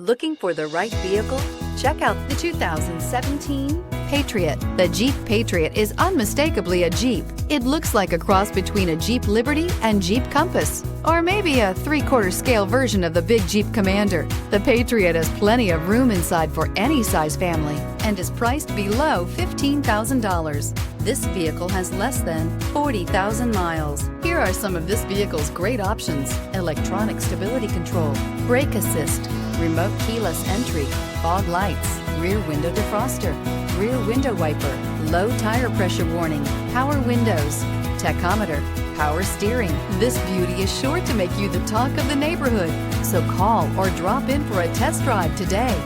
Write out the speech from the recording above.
Looking for the right vehicle? Check out the 2017 Patriot. The Jeep Patriot is unmistakably a Jeep. It looks like a cross between a Jeep Liberty and Jeep Compass, or maybe a 3/4 scale version of the big Jeep Commander. The Patriot has plenty of room inside for any size family and is priced below $15,000. This vehicle has less than 40,000 miles. Here are some of this vehicle's great options: electronic stability control, brake assist, remote keyless entry, fog lights, rear window defroster, rear window wiper, low tire pressure warning, power windows, tachometer, power steering. This beauty is sure to make you the talk of the neighborhood. So call or drop in for a test drive today.